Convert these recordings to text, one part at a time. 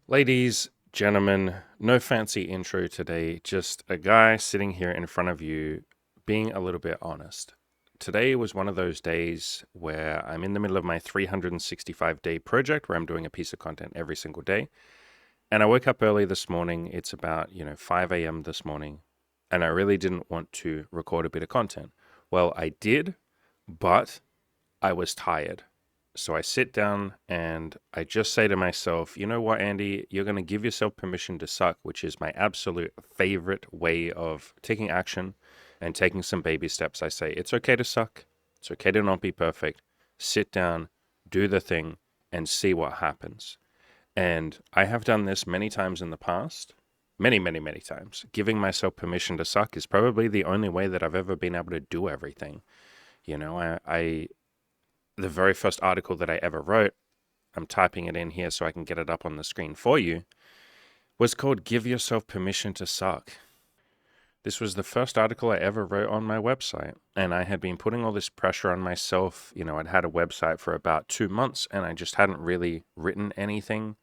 Ladies, gentlemen, no fancy intro today, just a guy sitting here in front of you being a little bit honest. Today was one of those days where I'm in the middle of my 365-day project where I'm doing a piece of content every single day. And I woke up early this morning. It's about, 5 a.m. this morning. And I really didn't want to record a bit of content. Well, I did, but I was tired. So I sit down and I just say to myself, you know what, Andy, you're going to give yourself permission to suck, which is my absolute favorite way of taking action and taking some baby steps. I say, it's okay to suck. It's okay to not be perfect. Sit down, do the thing, and see what happens. And I have done this many times in the past. Many, many, many times. Giving myself permission to suck is probably the only way that I've ever been able to do everything. The very first article that I ever wrote, I'm typing it in here so I can get it up on the screen for you, was called Give Yourself Permission to Suck. This was the first article I ever wrote on my website, and I had been putting all this pressure on myself. I'd had a website for about 2 months, and I just hadn't really written anything.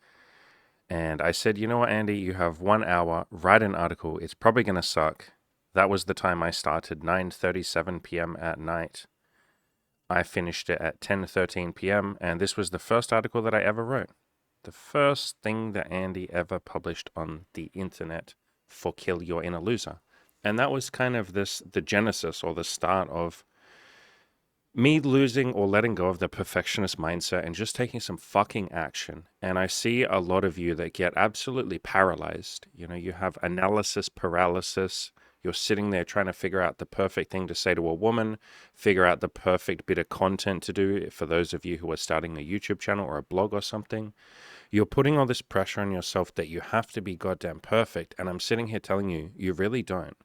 And I said, you know what, Andy, you have 1 hour, write an article. It's probably going to suck. That was the time I started, 9:37 p.m. at night. I finished it at 10:13 p.m. and this was the first article that I ever wrote. The first thing that Andy ever published on the internet for Kill Your Inner Loser. And that was kind of the genesis or the start of me losing or letting go of the perfectionist mindset and just taking some fucking action. And I see a lot of you that get absolutely paralyzed. You have analysis paralysis. You're sitting there trying to figure out the perfect thing to say to a woman, figure out the perfect bit of content to do for those of you who are starting a YouTube channel or a blog or something. You're putting all this pressure on yourself that you have to be goddamn perfect. And I'm sitting here telling you, you really don't.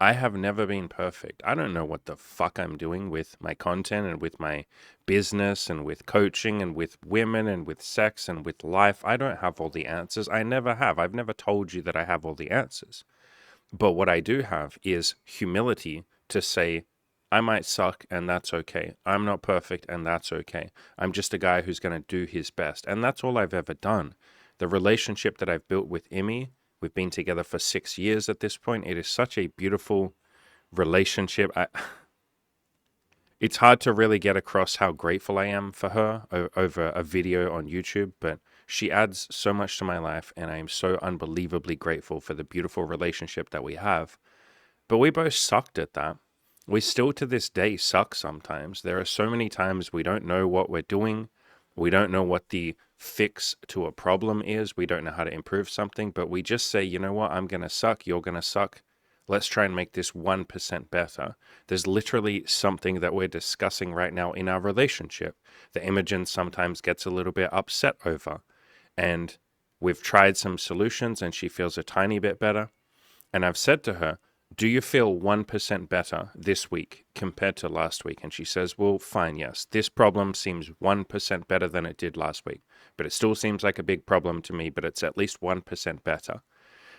I have never been perfect. I don't know what the fuck I'm doing with my content and with my business and with coaching and with women and with sex and with life. I don't have all the answers. I never have. I've never told you that I have all the answers. But what I do have is humility to say, I might suck and that's okay. I'm not perfect and that's okay. I'm just a guy who's going to do his best. And that's all I've ever done. The relationship that I've built with Emmy, we've been together for 6 years at this point. It is such a beautiful relationship. It's hard to really get across how grateful I am for her over a video on YouTube, but she adds so much to my life, and I am so unbelievably grateful for the beautiful relationship that we have. But we both sucked at that. We still to this day suck sometimes. There are so many times we don't know what we're doing. We don't know what the fix to a problem is. We don't know how to improve something, but we just say, you know what, I'm going to suck, you're going to suck. Let's try and make this 1% better. There's literally something that we're discussing right now in our relationship that Imogen sometimes gets a little bit upset over. And we've tried some solutions and she feels a tiny bit better. And I've said to her, do you feel 1% better this week compared to last week? And she says, well, fine, yes. This problem seems 1% better than it did last week. But it still seems like a big problem to me, but it's at least 1% better.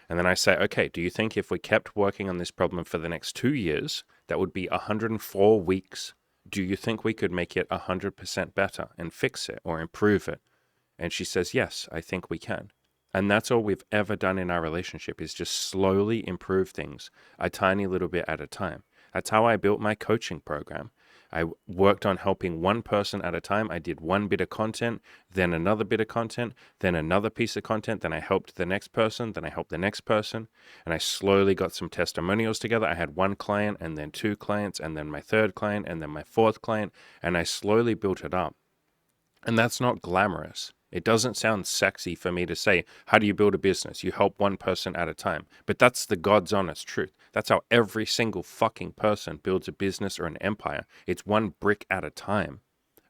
And then I say, okay, do you think if we kept working on this problem for the next 2 years, that would be 104 weeks? Do you think we could make it 100% better and fix it or improve it? And she says, yes, I think we can. And that's all we've ever done in our relationship is just slowly improve things a tiny little bit at a time. That's how I built my coaching program. I worked on helping one person at a time. I did one bit of content, then another bit of content, then another piece of content. Then I helped the next person, then I helped the next person. And I slowly got some testimonials together. I had one client and then 2 clients and then my 3rd client and then my 4th client. And I slowly built it up. And that's not glamorous. It doesn't sound sexy for me to say, how do you build a business? You help one person at a time. But that's the God's honest truth. That's how every single fucking person builds a business or an empire. It's one brick at a time.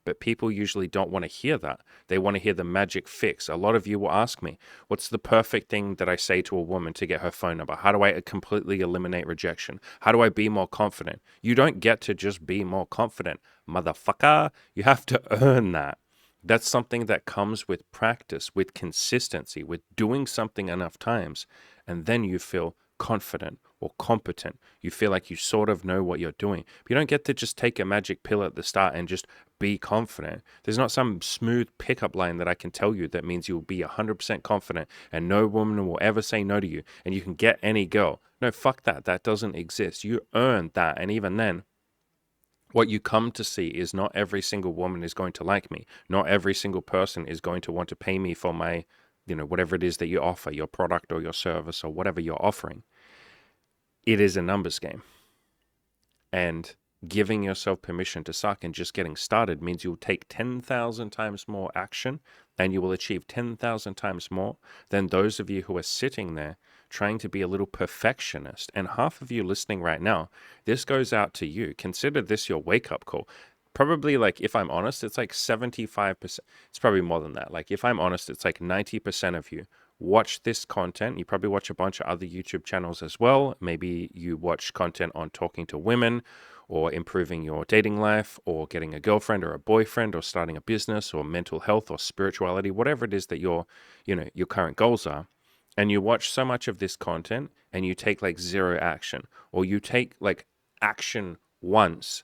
But people usually don't want to hear that. They want to hear the magic fix. A lot of you will ask me, what's the perfect thing that I say to a woman to get her phone number? How do I completely eliminate rejection? How do I be more confident? You don't get to just be more confident, motherfucker. You have to earn that. That's something that comes with practice, with consistency, with doing something enough times, and then you feel confident or competent. You feel like you sort of know what you're doing. But you don't get to just take a magic pill at the start and just be confident. There's not some smooth pickup line that I can tell you that means you'll be 100% confident and no woman will ever say no to you and you can get any girl. No, fuck that. That doesn't exist. You earned that. And even then, what you come to see is not every single woman is going to like me. Not every single person is going to want to pay me for my, whatever it is that you offer, your product or your service or whatever you're offering. It is a numbers game. And giving yourself permission to suck and just getting started means you'll take 10,000 times more action and you will achieve 10,000 times more than those of you who are sitting there trying to be a little perfectionist. And half of you listening right now, this goes out to you. Consider this your wake-up call. Probably, like, if I'm honest, it's like 75%. It's probably more than that. Like, if I'm honest, it's like 90% of you watch this content. You probably watch a bunch of other YouTube channels as well. Maybe you watch content on talking to women or improving your dating life or getting a girlfriend or a boyfriend or starting a business or mental health or spirituality, whatever it is that your current goals are. And you watch so much of this content and you take like zero action, or you take like action once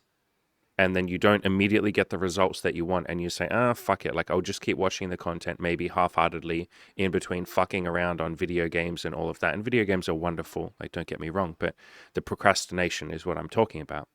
and then you don't immediately get the results that you want and you say, fuck it, like I'll just keep watching the content, maybe half-heartedly in between fucking around on video games and all of that. And video games are wonderful, like don't get me wrong, but the procrastination is what I'm talking about.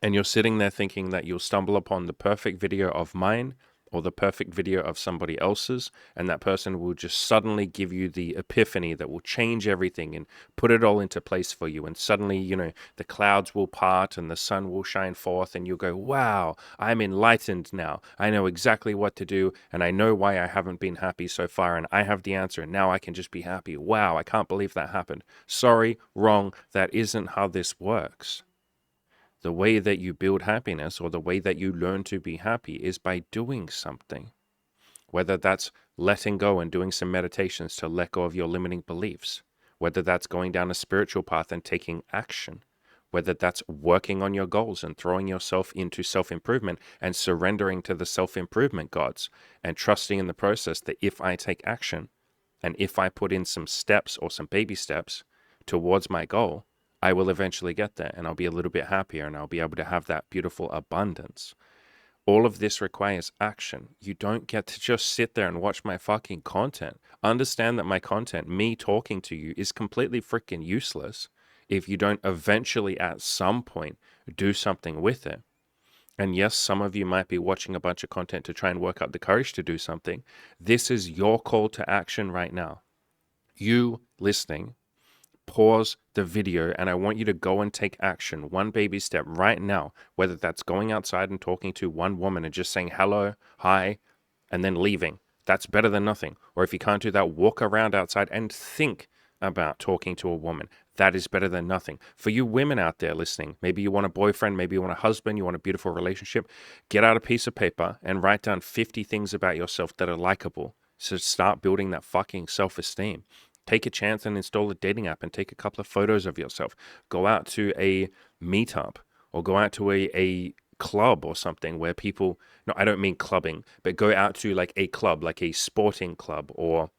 And you're sitting there thinking that you'll stumble upon the perfect video of mine or the perfect video of somebody else's, and that person will just suddenly give you the epiphany that will change everything and put it all into place for you. And suddenly, the clouds will part and the sun will shine forth and you'll go, wow, I'm enlightened now. I know exactly what to do and I know why I haven't been happy so far and I have the answer and now I can just be happy. Wow, I can't believe that happened. Sorry, wrong, that isn't how this works. The way that you build happiness or the way that you learn to be happy is by doing something. Whether that's letting go and doing some meditations to let go of your limiting beliefs, whether that's going down a spiritual path and taking action, whether that's working on your goals and throwing yourself into self-improvement and surrendering to the self-improvement gods and trusting in the process that if I take action and if I put in some steps or some baby steps towards my goal, I will eventually get there and I'll be a little bit happier and I'll be able to have that beautiful abundance. All of this requires action. You don't get to just sit there and watch my fucking content. Understand that my content, me talking to you, is completely freaking useless if you don't eventually at some point do something with it. And yes, some of you might be watching a bunch of content to try and work up the courage to do something. This is your call to action right now. You listening, pause the video and I want you to go and take action, one baby step right now, whether that's going outside and talking to one woman and just saying hello, hi, and then leaving. That's better than nothing. Or if you can't do that, walk around outside and think about talking to a woman. That is better than nothing. For you women out there listening, maybe you want a boyfriend, maybe you want a husband, you want a beautiful relationship, get out a piece of paper and write down 50 things about yourself that are likable. So start building that fucking self-esteem. Take a chance and install a dating app and take a couple of photos of yourself. Go out to a meetup or go out to a club or something where people, no, I don't mean clubbing, but go out to like a club, like a sporting club or,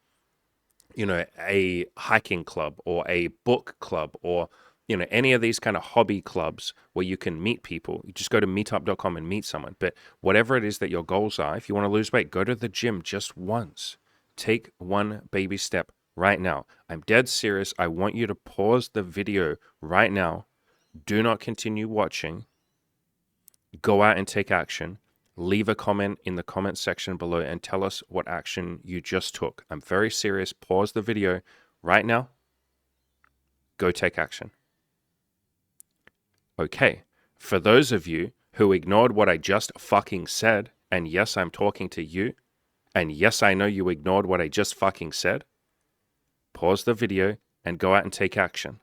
a hiking club or a book club or, any of these kind of hobby clubs where you can meet people. You just go to meetup.com and meet someone. But whatever it is that your goals are, if you want to lose weight, go to the gym just once. Take one baby step right now. I'm dead serious. I want you to pause the video right now. Do not continue watching. Go out and take action. Leave a comment in the comment section below and tell us what action you just took. I'm very serious. Pause the video right now. Go take action. Okay. For those of you who ignored what I just fucking said, and yes, I'm talking to you, and yes, I know you ignored what I just fucking said, pause the video and go out and take action.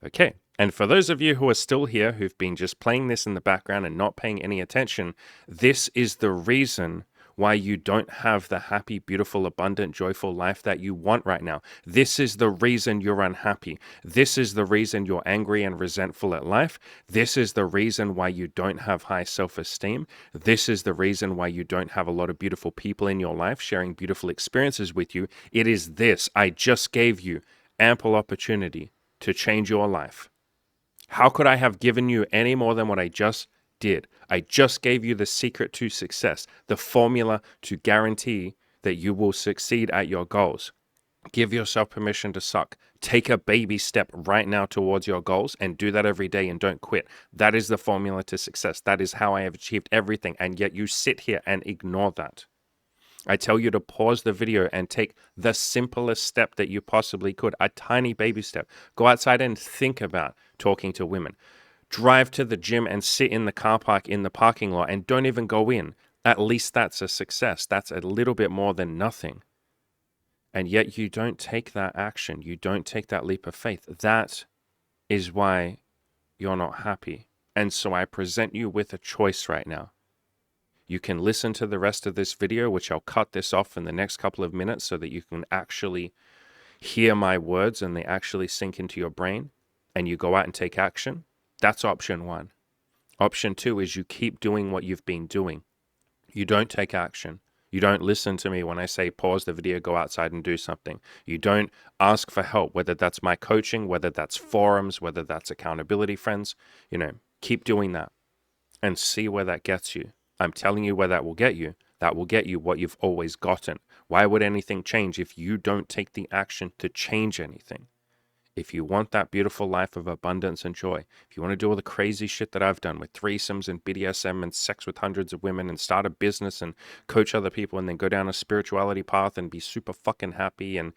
Okay. And for those of you who are still here, who've been just playing this in the background and not paying any attention, this is the reason why you don't have the happy, beautiful, abundant, joyful life that you want right now. This is the reason you're unhappy. This is the reason you're angry and resentful at life. This is the reason why you don't have high self-esteem. This is the reason why you don't have a lot of beautiful people in your life sharing beautiful experiences with you. It is this. I just gave you ample opportunity to change your life. How could I have given you any more than what I just did? I just gave you the secret to success, the formula to guarantee that you will succeed at your goals. Give yourself permission to suck. Take a baby step right now towards your goals and do that every day and don't quit. That is the formula to success. That is how I have achieved everything. And yet you sit here and ignore that. I tell you to pause the video and take the simplest step that you possibly could, a tiny baby step. Go outside and think about talking to women. Drive to the gym and sit in the car park in the parking lot and don't even go in. At least that's a success. That's a little bit more than nothing. And yet you don't take that action. You don't take that leap of faith. That is why you're not happy. And so I present you with a choice right now. You can listen to the rest of this video, which I'll cut this off in the next couple of minutes so that you can actually hear my words and they actually sink into your brain and you go out and take action. That's option one. Option two is you keep doing what you've been doing. You don't take action. You don't listen to me when I say pause the video, go outside and do something. You don't ask for help, whether that's my coaching, whether that's forums, whether that's accountability friends. Keep doing that and see where that gets you. I'm telling you where that will get you. That will get you what you've always gotten. Why would anything change if you don't take the action to change anything? If you want that beautiful life of abundance and joy, if you want to do all the crazy shit that I've done with threesomes and BDSM and sex with hundreds of women and start a business and coach other people and then go down a spirituality path and be super fucking happy and,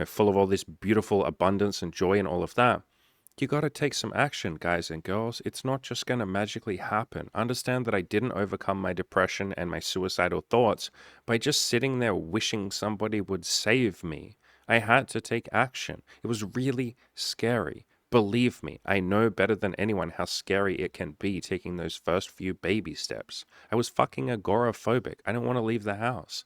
full of all this beautiful abundance and joy and all of that, you got to take some action, guys and girls. It's not just going to magically happen. Understand that I didn't overcome my depression and my suicidal thoughts by just sitting there wishing somebody would save me. I had to take action. It was really scary. Believe me, I know better than anyone how scary it can be taking those first few baby steps. I was fucking agoraphobic. I didn't want to leave the house.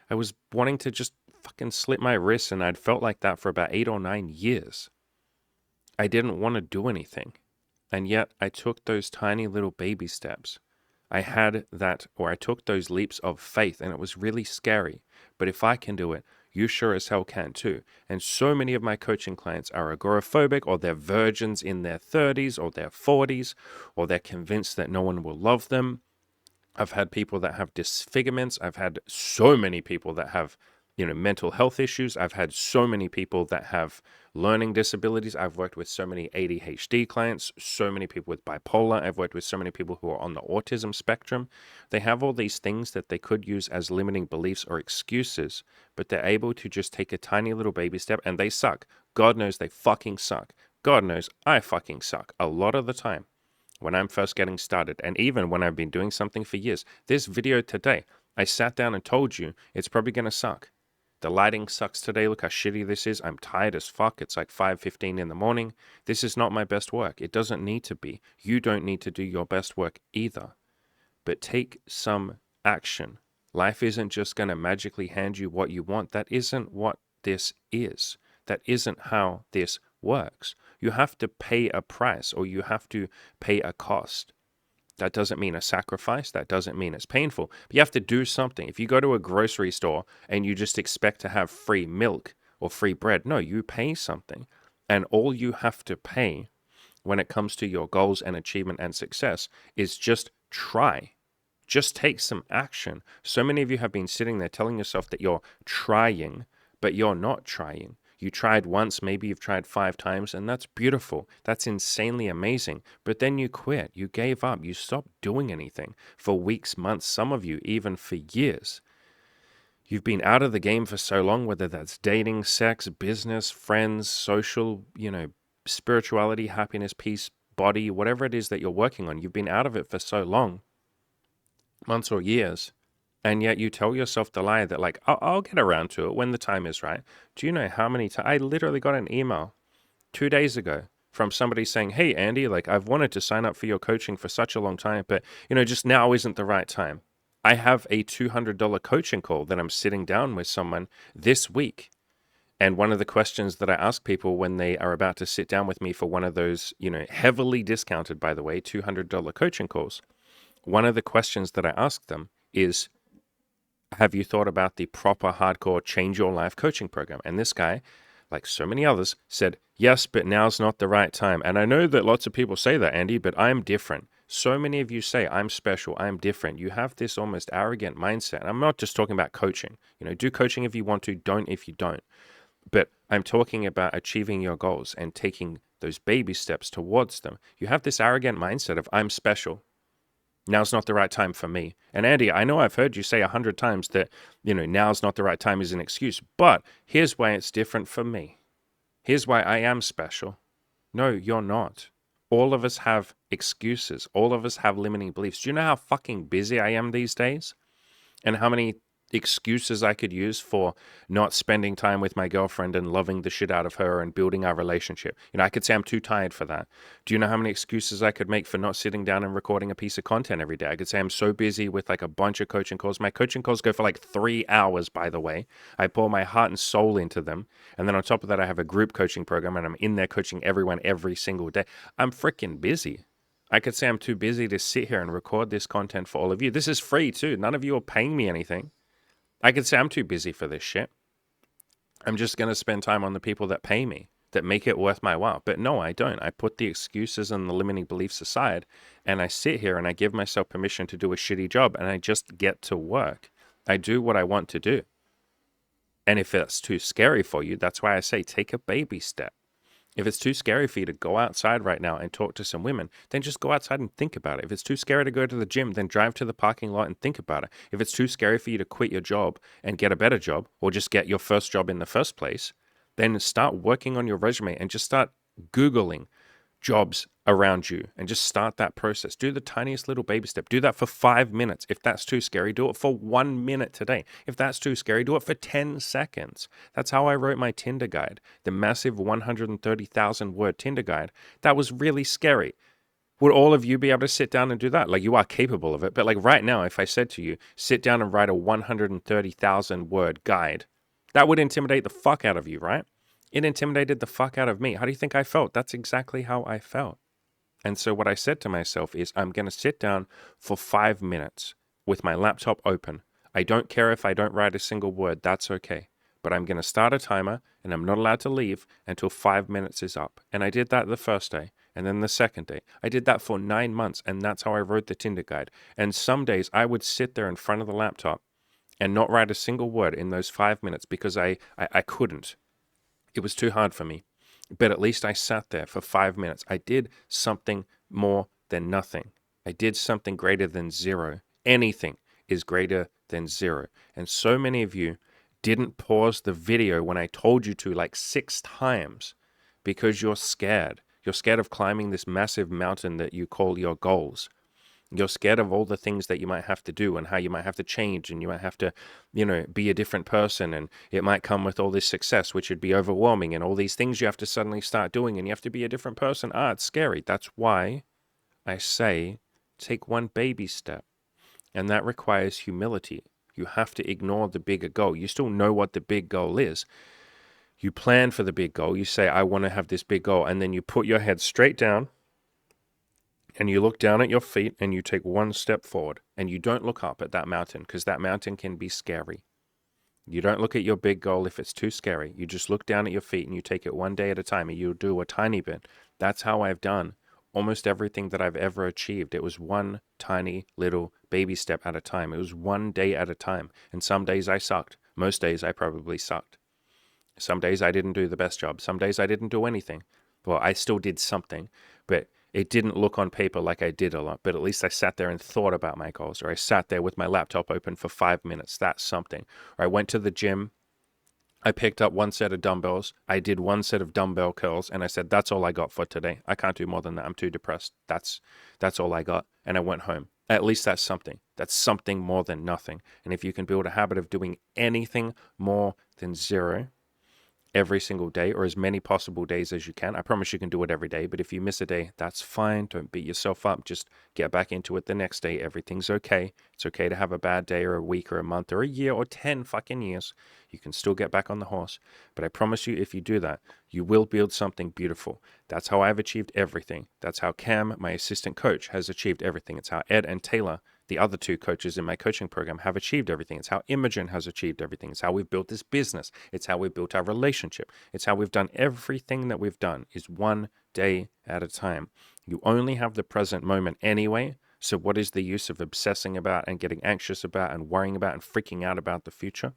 I was wanting to just fucking slit my wrists, and I'd felt like that for about 8 or 9 years. I didn't want to do anything. And yet I took those tiny little baby steps. I took those leaps of faith, and it was really scary. But if I can do it, you sure as hell can too. And so many of my coaching clients are agoraphobic, or they're virgins in their 30s or their 40s, or they're convinced that no one will love them. I've had people that have disfigurements. I've had so many people that have, mental health issues. I've had so many people that have learning disabilities. I've worked with so many ADHD clients, so many people with bipolar. I've worked with so many people who are on the autism spectrum. They have all these things that they could use as limiting beliefs or excuses, but they're able to just take a tiny little baby step, and they suck. God knows they fucking suck. God knows I fucking suck a lot of the time when I'm first getting started, and even when I've been doing something for years. This video today, I sat down and told you it's probably going to suck. The lighting sucks today. Look how shitty this is. I'm tired as fuck. It's like 5:15 in the morning. This is not my best work. It doesn't need to be. You don't need to do your best work either. But take some action. Life isn't just going to magically hand you what you want. That isn't what this is. That isn't how this works. You have to pay a price, or you have to pay a cost. That doesn't mean a sacrifice. That doesn't mean it's painful. But you have to do something. If you go to a grocery store and you just expect to have free milk or free bread, no, you pay something. And all you have to pay when it comes to your goals and achievement and success is just try. Just take some action. So many of you have been sitting there telling yourself that you're trying, but you're not trying. You tried once, maybe you've tried 5 times, and that's beautiful. That's insanely amazing. But then you quit. You gave up. You stopped doing anything for weeks, months, some of you even for years. You've been out of the game for so long, whether that's dating, sex, business, friends, social, spirituality, happiness, peace, body, whatever it is that you're working on. You've been out of it for so long, months or years. And yet you tell yourself the lie that, like, I'll get around to it when the time is right. Do you know how many times? I literally got an email 2 days ago from somebody saying, hey, Andy, like, I've wanted to sign up for your coaching for such a long time, but, just now isn't the right time. I have a $200 coaching call that I'm sitting down with someone this week. And one of the questions that I ask people when they are about to sit down with me for one of those, heavily discounted, by the way, $200 coaching calls, one of the questions that I ask them is, have you thought about the proper hardcore change your life coaching program? And this guy like so many others, said, yes, but now's not the right time. And I know that lots of people say that, Andy, but I'm different. So many of you say, I'm special, I'm different. You have this almost arrogant mindset. And I'm not just talking about coaching. Do coaching if you want to, don't if you don't. But I'm talking about achieving your goals and taking those baby steps towards them. You have this arrogant mindset of, I'm special. Now's not the right time for me. And Andy, I know I've heard you say 100 times that, now's not the right time is an excuse. But here's why it's different for me. Here's why I am special. No, you're not. All of us have excuses. All of us have limiting beliefs. Do you know how fucking busy I am these days? And how many excuses I could use for not spending time with my girlfriend and loving the shit out of her and building our relationship. I could say I'm too tired for that. Do you know how many excuses I could make for not sitting down and recording a piece of content every day? I could say I'm so busy with like a bunch of coaching calls. My coaching calls go for like 3 hours, by the way. I pour my heart and soul into them. And then on top of that, I have a group coaching program and I'm in there coaching everyone every single day. I'm freaking busy. I could say I'm too busy to sit here and record this content for all of you. This is free too. None of you are paying me anything. I could say I'm too busy for this shit. I'm just going to spend time on the people that pay me, that make it worth my while. But no, I don't. I put the excuses and the limiting beliefs aside, and I sit here and I give myself permission to do a shitty job, and I just get to work. I do what I want to do. And if it's too scary for you, that's why I say take a baby step. If it's too scary for you to go outside right now and talk to some women, then just go outside and think about it. If it's too scary to go to the gym, then drive to the parking lot and think about it. If it's too scary for you to quit your job and get a better job, or just get your first job in the first place, then start working on your resume and just start Googling jobs around you and just start that process. Do the tiniest little baby step. Do that for 5 minutes. If that's too scary, do it for 1 minute today. If that's too scary, do it for 10 seconds. That's how I wrote my Tinder guide, the massive 130,000 word Tinder guide. That was really scary. Would all of you be able to sit down and do that? Like, you are capable of it. But like right now, if I said to you, sit down and write a 130,000 word guide, that would intimidate the fuck out of you, right? It intimidated the fuck out of me. How do you think I felt? That's exactly how I felt. And so what I said to myself is, I'm going to sit down for 5 minutes with my laptop open. I don't care if I don't write a single word. That's okay. But I'm going to start a timer and I'm not allowed to leave until 5 minutes is up. And I did that the first day and then the second day. I did that for 9 months, and that's how I wrote the Tinder guide. And some days I would sit there in front of the laptop and not write a single word in those 5 minutes because I couldn't. It was too hard for me. But at least I sat there for 5 minutes. I did something more than nothing. I did something greater than zero. Anything is greater than zero. And so many of you didn't pause the video when I told you to like 6 times because you're scared. You're scared of climbing this massive mountain that you call your goals. You're scared of all the things that you might have to do and how you might have to change, and you might have to, be a different person, and it might come with all this success, which would be overwhelming, and all these things you have to suddenly start doing, and you have to be a different person. It's scary. That's why I say take one baby step, and that requires humility. You have to ignore the bigger goal. You still know what the big goal is. You plan for the big goal. You say, I want to have this big goal, and then you put your head straight down, and you look down at your feet and you take one step forward, and you don't look up at that mountain because that mountain can be scary. You don't look at your big goal if it's too scary. You just look down at your feet and you take it one day at a time, and you do a tiny bit. That's how I've done almost everything that I've ever achieved. It was one tiny little baby step at a time. It was one day at a time. And some days I sucked. Most days I probably sucked. Some days I didn't do the best job. Some days I didn't do anything. Well, I still did something, but it didn't look on paper like I did a lot. But at least I sat there and thought about my goals, or I sat there with my laptop open for 5 minutes. That's something. Or I went to the gym. I picked up one set of dumbbells. I did one set of dumbbell curls, and I said, that's all I got for today. I can't do more than that. I'm too depressed. That's all I got. And I went home. At least that's something. That's something more than nothing. And if you can build a habit of doing anything more than zero every single day, or as many possible days as you can, I promise you can do it every day. But if you miss a day, that's fine. Don't beat yourself up. Just get back into it the next day. Everything's okay. It's okay to have a bad day or a week or a month or a year or 10 fucking years. You can still get back on the horse. But I promise you, if you do that, you will build something beautiful. That's how I've achieved everything. That's how Cam, my assistant coach, has achieved everything. It's how Ed and Taylor the other two coaches in my coaching program have achieved everything. It's how Imogen has achieved everything. It's how we've built this business. It's how we've built our relationship. It's how we've done everything that we've done is one day at a time. You only have the present moment anyway. So what is the use of obsessing about and getting anxious about and worrying about and freaking out about the future?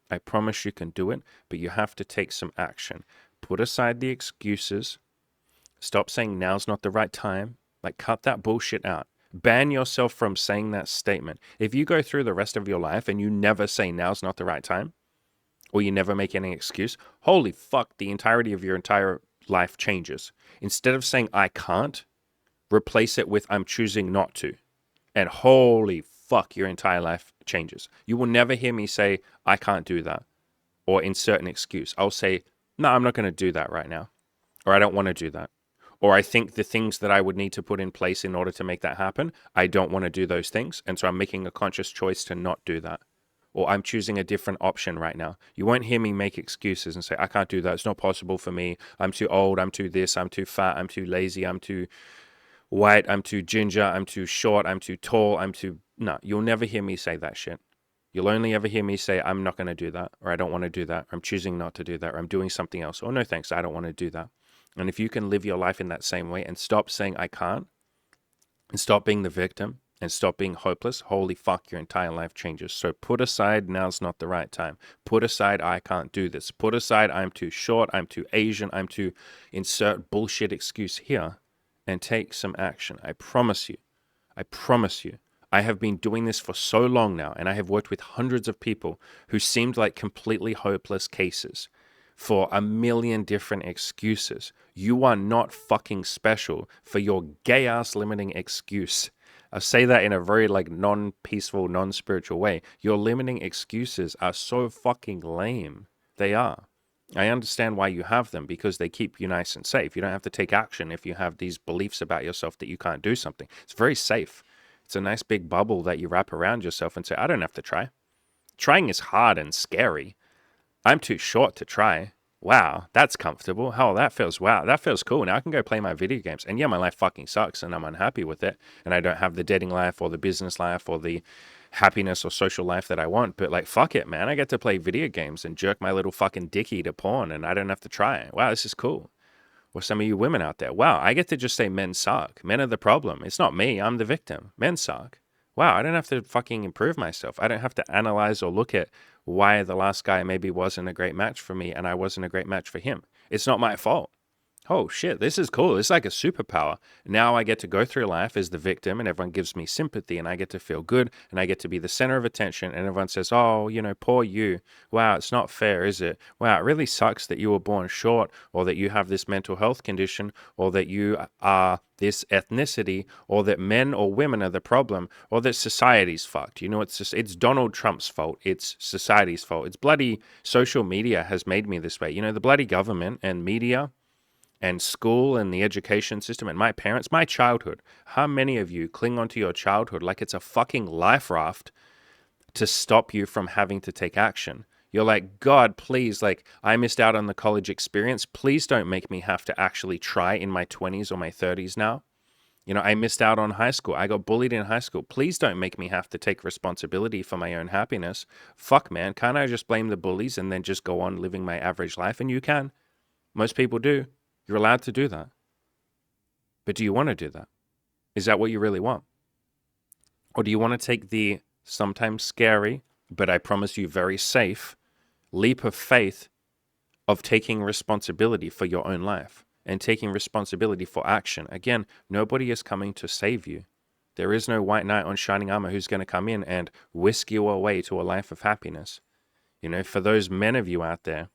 I promise you can do it, but you have to take some action. Put aside the excuses. Stop saying now's not the right time. Like, cut that bullshit out. Ban yourself from saying that statement. If you go through the rest of your life and you never say now's not the right time, or you never make any excuse, holy fuck, the entirety of your entire life changes. Instead of saying I can't, replace it with I'm choosing not to. And holy fuck, your entire life changes. You will never hear me say I can't do that or insert an excuse. I'll say, no, I'm not going to do that right now. Or I don't want to do that. Or I think the things that I would need to put in place in order to make that happen, I don't want to do those things. And so I'm making a conscious choice to not do that. Or I'm choosing a different option right now. You won't hear me make excuses and say, I can't do that. It's not possible for me. I'm too old. I'm too this. I'm too fat. I'm too lazy. I'm too white. I'm too ginger. I'm too short. I'm too tall. No, you'll never hear me say that shit. You'll only ever hear me say, I'm not going to do that, or I don't want to do that, or I'm choosing not to do that, or I'm doing something else. Or no, thanks, I don't want to do that. And if you can live your life in that same way and stop saying I can't, and stop being the victim, and stop being hopeless, holy fuck, your entire life changes. So put aside now's not the right time. Put aside I can't do this. Put aside I'm too short, I'm too Asian, I'm too insert bullshit excuse here, and take some action. I promise you. I promise you. I have been doing this for so long now, and I have worked with hundreds of people who seemed like completely hopeless cases for a million different excuses. You are not fucking special for your gay-ass limiting excuse. I say that in a very non-peaceful, non-spiritual way. Your limiting excuses are so fucking lame. They are. I understand why you have them, because they keep you nice and safe. You don't have to take action if you have these beliefs about yourself that you can't do something. It's very safe. It's a nice big bubble that you wrap around yourself and say, I don't have to try. Trying is hard and scary. I'm too short to try. Wow, that's comfortable. Oh, that feels cool. Now I can go play my video games. And yeah, my life fucking sucks and I'm unhappy with it. And I don't have the dating life or the business life or the happiness or social life that I want. But fuck it, man. I get to play video games and jerk my little fucking dickie to porn and I don't have to try. Wow, this is cool. Or some of you women out there, wow, I get to just say men suck. Men are the problem. It's not me. I'm the victim. Men suck. Wow, I don't have to fucking improve myself. I don't have to analyze or look at why the last guy maybe wasn't a great match for me and I wasn't a great match for him. It's not my fault. Oh shit, this is cool. It's like a superpower. Now I get to go through life as the victim and everyone gives me sympathy and I get to feel good and I get to be the center of attention and everyone says, oh, poor you. Wow, it's not fair, is it? Wow, it really sucks that you were born short or that you have this mental health condition or that you are this ethnicity or that men or women are the problem or that society's fucked. It's Donald Trump's fault. It's society's fault. It's bloody social media has made me this way. The bloody government and media and school and the education system and my parents, my childhood. How many of you cling onto your childhood like it's a fucking life raft to stop you from having to take action? You're like, God, please, I missed out on the college experience. Please don't make me have to actually try in my 20s or my 30s now. I missed out on high school. I got bullied in high school. Please don't make me have to take responsibility for my own happiness. Fuck, man. Can't I just blame the bullies and then just go on living my average life? And you can. Most people do. You're allowed to do that. But do you want to do that? Is that what you really want? Or do you want to take the sometimes scary, but I promise you very safe, leap of faith of taking responsibility for your own life and taking responsibility for action? Again, nobody is coming to save you. There is no white knight on shining armor who's going to come in and whisk you away to a life of happiness. For those men of you out there,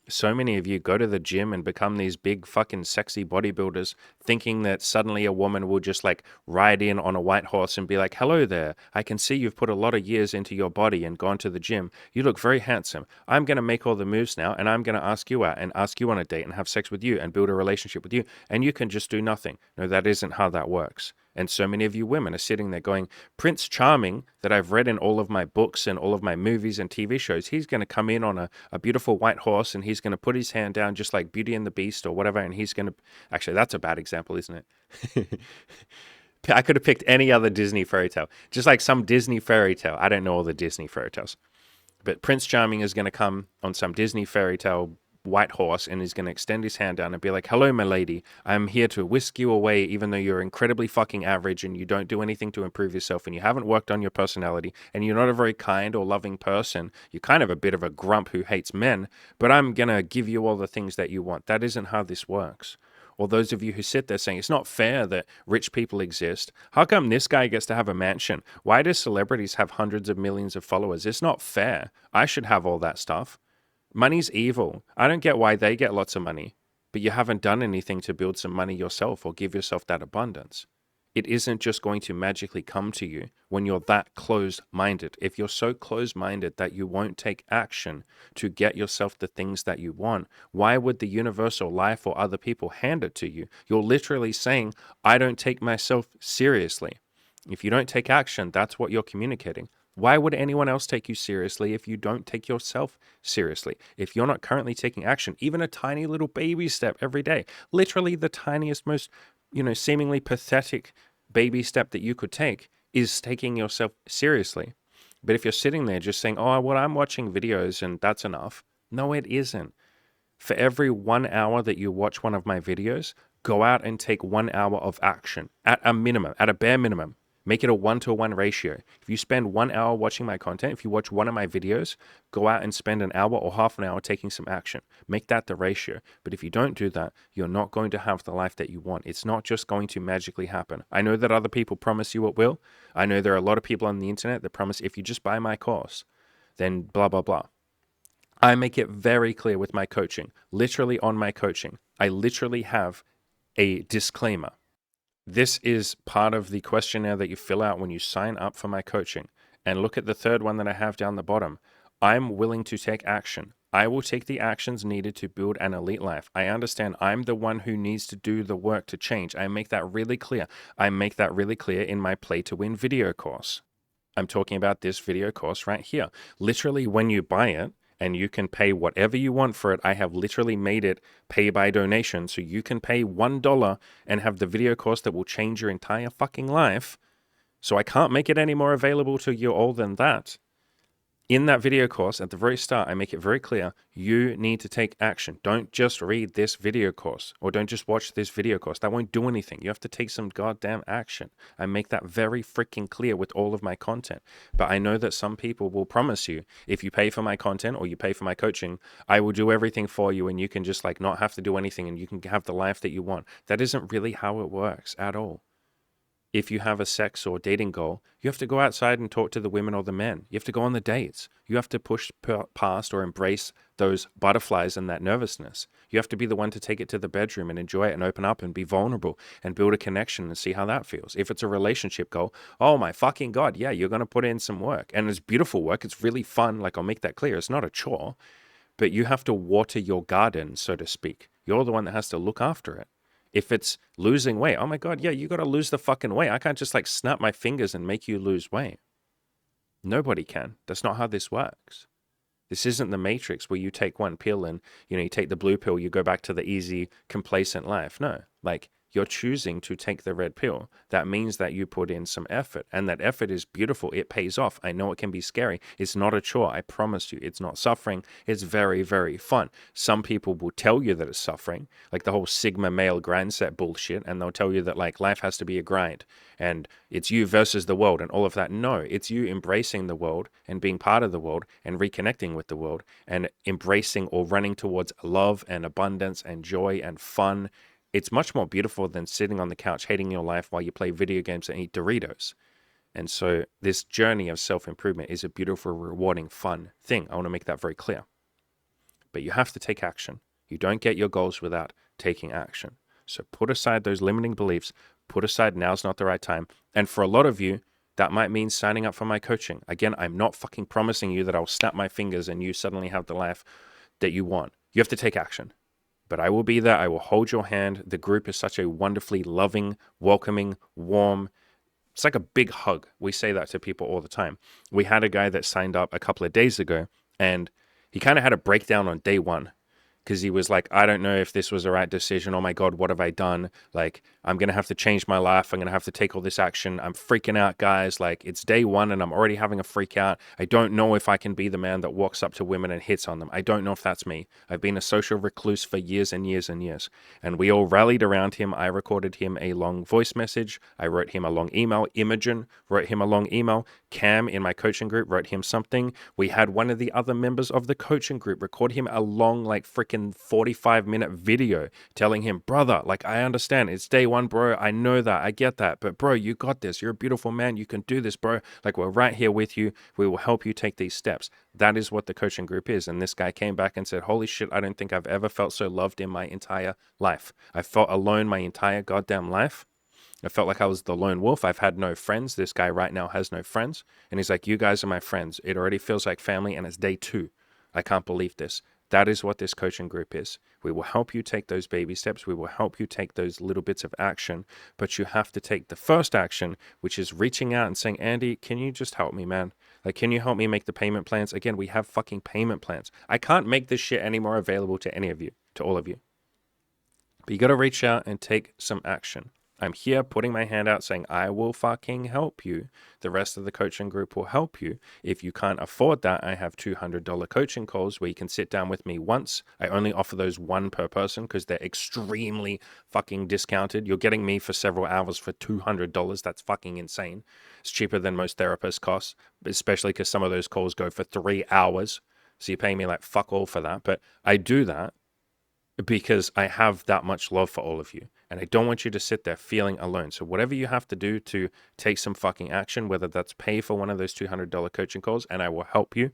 so many of you go to the gym and become these big fucking sexy bodybuilders thinking that suddenly a woman will just ride in on a white horse and be like, hello there, I can see you've put a lot of years into your body and gone to the gym. You look very handsome. I'm going to make all the moves now and I'm going to ask you out and ask you on a date and have sex with you and build a relationship with you and you can just do nothing. No, that isn't how that works. And so many of you women are sitting there going, Prince Charming, that I've read in all of my books and all of my movies and TV shows, he's going to come in on a beautiful white horse and he's going to put his hand down just like Beauty and the Beast or whatever. And he's going to, actually, that's a bad example, isn't it? I could have picked any other Disney fairy tale, just like some Disney fairy tale. I don't know all the Disney fairy tales, but Prince Charming is going to come on some Disney fairy tale white horse and he's going to extend his hand down and be like, hello, my lady. I'm here to whisk you away, even though you're incredibly fucking average and you don't do anything to improve yourself and you haven't worked on your personality and you're not a very kind or loving person. You're kind of a bit of a grump who hates men, but I'm going to give you all the things that you want. That isn't how this works. Or those of you who sit there saying it's not fair that rich people exist. How come this guy gets to have a mansion? Why do celebrities have hundreds of millions of followers? It's not fair. I should have all that stuff. Money's evil. I don't get why they get lots of money, but you haven't done anything to build some money yourself or give yourself that abundance. It isn't just going to magically come to you when you're that closed-minded. If you're so closed-minded that you won't take action to get yourself the things that you want, why would the universe or life or other people hand it to you? You're literally saying, I don't take myself seriously. If you don't take action, that's what you're communicating. Why would anyone else take you seriously if you don't take yourself seriously? If you're not currently taking action, even a tiny little baby step every day, literally the tiniest, most seemingly pathetic baby step that you could take is taking yourself seriously. But if you're sitting there just saying, oh, well, I'm watching videos and that's enough. No, it isn't. For every 1 hour that you watch one of my videos, go out and take 1 hour of action at a minimum, at a bare minimum. Make it a 1-to-1 ratio. If you spend 1 hour watching my content, if you watch one of my videos, go out and spend an hour or half an hour taking some action. Make that the ratio. But if you don't do that, you're not going to have the life that you want. It's not just going to magically happen. I know that other people promise you it will. I know there are a lot of people on the internet that promise if you just buy my course, then blah, blah, blah. I make it very clear with my coaching. Literally on my coaching, I literally have a disclaimer. This is part of the questionnaire that you fill out when you sign up for my coaching. And look at the third one that I have down the bottom. I'm willing to take action. I will take the actions needed to build an elite life. I understand I'm the one who needs to do the work to change. I make that really clear. I make that really clear in my Play to Win video course. I'm talking about this video course right here. Literally, when you buy it, and you can pay whatever you want for it. I have literally made it pay by donation. So you can pay $1 and have the video course that will change your entire fucking life. So I can't make it any more available to you all than that. In that video course, at the very start, I make it very clear, you need to take action. Don't just read this video course or don't just watch this video course. That won't do anything. You have to take some goddamn action. I make that very freaking clear with all of my content. But I know that some people will promise you, if you pay for my content or you pay for my coaching, I will do everything for you and you can just not have to do anything and you can have the life that you want. That isn't really how it works at all. If you have a sex or dating goal, you have to go outside and talk to the women or the men. You have to go on the dates. You have to push past or embrace those butterflies and that nervousness. You have to be the one to take it to the bedroom and enjoy it and open up and be vulnerable and build a connection and see how that feels. If it's a relationship goal, oh my fucking God, yeah, you're going to put in some work. And it's beautiful work. It's really fun. I'll make that clear. It's not a chore, but you have to water your garden, so to speak. You're the one that has to look after it. If it's losing weight, oh my God, yeah, you got to lose the fucking weight. I can't just snap my fingers and make you lose weight. Nobody can. That's not how this works. This isn't the Matrix where you take one pill and, you take the blue pill, you go back to the easy, complacent life. No, you're choosing to take the red pill. That means that you put in some effort, and that effort is beautiful. It pays off. I know it can be scary. It's not a chore. I promise you. It's not suffering. It's very, very fun. Some people will tell you that it's suffering, like the whole Sigma male grind set bullshit, and they'll tell you that life has to be a grind, and it's you versus the world and all of that. No, it's you embracing the world and being part of the world and reconnecting with the world and embracing or running towards love and abundance and joy and fun. It's much more beautiful than sitting on the couch hating your life while you play video games and eat Doritos. And so this journey of self-improvement is a beautiful, rewarding, fun thing. I want to make that very clear. But you have to take action. You don't get your goals without taking action. So put aside those limiting beliefs. Put aside now's not the right time. And for a lot of you, that might mean signing up for my coaching. Again, I'm not fucking promising you that I'll snap my fingers and you suddenly have the life that you want. You have to take action. But I will be there. I will hold your hand. The group is such a wonderfully loving, welcoming, warm. It's like a big hug. We say that to people all the time. We had a guy that signed up a couple of days ago, and he kind of had a breakdown on day one. because he was like, I don't know if this was the right decision. Oh my God, what have I done? Like, I'm going to have to change my life. I'm going to have to take all this action. I'm freaking out, guys. Like, it's day one and I'm already having a freak out. I don't know if I can be the man that walks up to women and hits on them. I don't know if that's me. I've been a social recluse for years and years and years. And we all rallied around him. I recorded him a long voice message. I wrote him a long email. Imogen wrote him a long email. Cam in my coaching group wrote him something. We had one of the other members of the coaching group record him a long, like freaking 45-minute video telling him, brother, like, I understand it's day one, bro. I know that. I get that. But bro, you got this. You're a beautiful man. You can do this, bro. Like, we're right here with you. We will help you take these steps. That is what the coaching group is. And this guy came back and said, holy shit, I don't think I've ever felt so loved in my entire life. I felt alone my entire goddamn life. I felt like I was the lone wolf. I've had no friends. This guy right now has no friends. And he's like, you guys are my friends. It already feels like family and it's day 2. I can't believe this. That is what this coaching group is. We will help you take those baby steps. We will help you take those little bits of action, but you have to take the first action, which is reaching out and saying, Andy, can you just help me, man? Like, can you help me make the payment plans? Again, we have fucking payment plans. I can't make this shit any more available to any of you, to all of you. But you got to reach out and take some action. I'm here putting my hand out saying, I will fucking help you. The rest of the coaching group will help you. If you can't afford that, I have $200 coaching calls where you can sit down with me once. I only offer those one per person because they're extremely fucking discounted. You're getting me for several hours for $200. That's fucking insane. It's cheaper than most therapists cost, especially because some of those calls go for 3 hours. So you pay me like fuck all for that. But I do that because I have that much love for all of you. And I don't want you to sit there feeling alone. So whatever you have to do to take some fucking action, whether that's pay for one of those $200 coaching calls, and I will help you,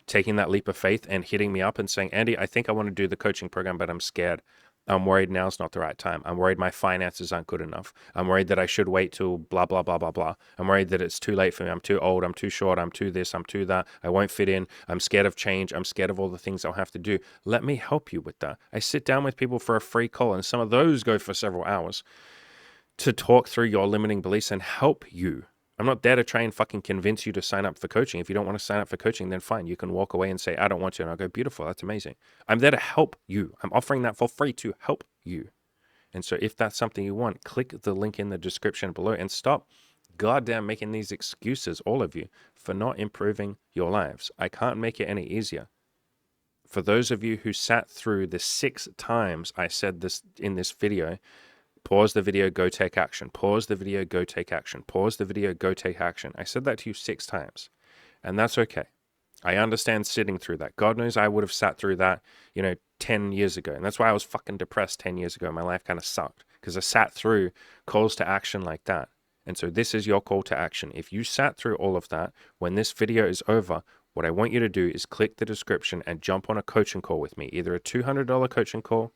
taking that leap of faith and hitting me up and saying, Andy, I think I want to do the coaching program, but I'm scared. I'm worried now's not the right time. I'm worried my finances aren't good enough. I'm worried that I should wait till blah, blah, blah, blah, blah. I'm worried that it's too late for me. I'm too old. I'm too short. I'm too this. I'm too that. I won't fit in. I'm scared of change. I'm scared of all the things I'll have to do. Let me help you with that. I sit down with people for a free call, and some of those go for several hours to talk through your limiting beliefs and help you. I'm not there to try and fucking convince you to sign up for coaching. If you don't want to sign up for coaching, then fine. You can walk away and say, I don't want to. And I'll go, beautiful. That's amazing. I'm there to help you. I'm offering that for free to help you. And so if that's something you want, click the link in the description below and stop goddamn making these excuses, all of you, for not improving your lives. I can't make it any easier. For those of you who sat through the 6 times I said this in this video, pause the video, go take action. Pause the video, go take action. Pause the video, go take action. I said that to you 6 times, and that's okay. I understand sitting through that. God knows I would have sat through that, 10 years ago. And that's why I was fucking depressed 10 years ago. My life kind of sucked because I sat through calls to action like that. And so this is your call to action. If you sat through all of that, when this video is over, what I want you to do is click the description and jump on a coaching call with me, either a $200 coaching call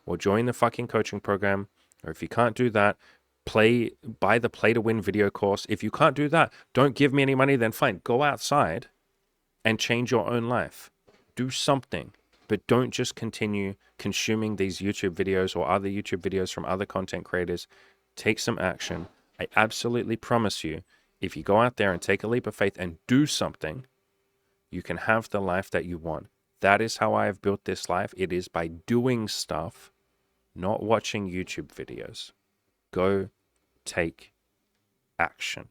or join the fucking coaching program. Or if you can't do that, buy the Play to Win video course. If you can't do that, don't give me any money, then fine. Go outside and change your own life. Do something, but don't just continue consuming these YouTube videos or other YouTube videos from other content creators. Take some action. I absolutely promise you, if you go out there and take a leap of faith and do something, you can have the life that you want. That is how I have built this life. It is by doing stuff, not watching YouTube videos. Go take action.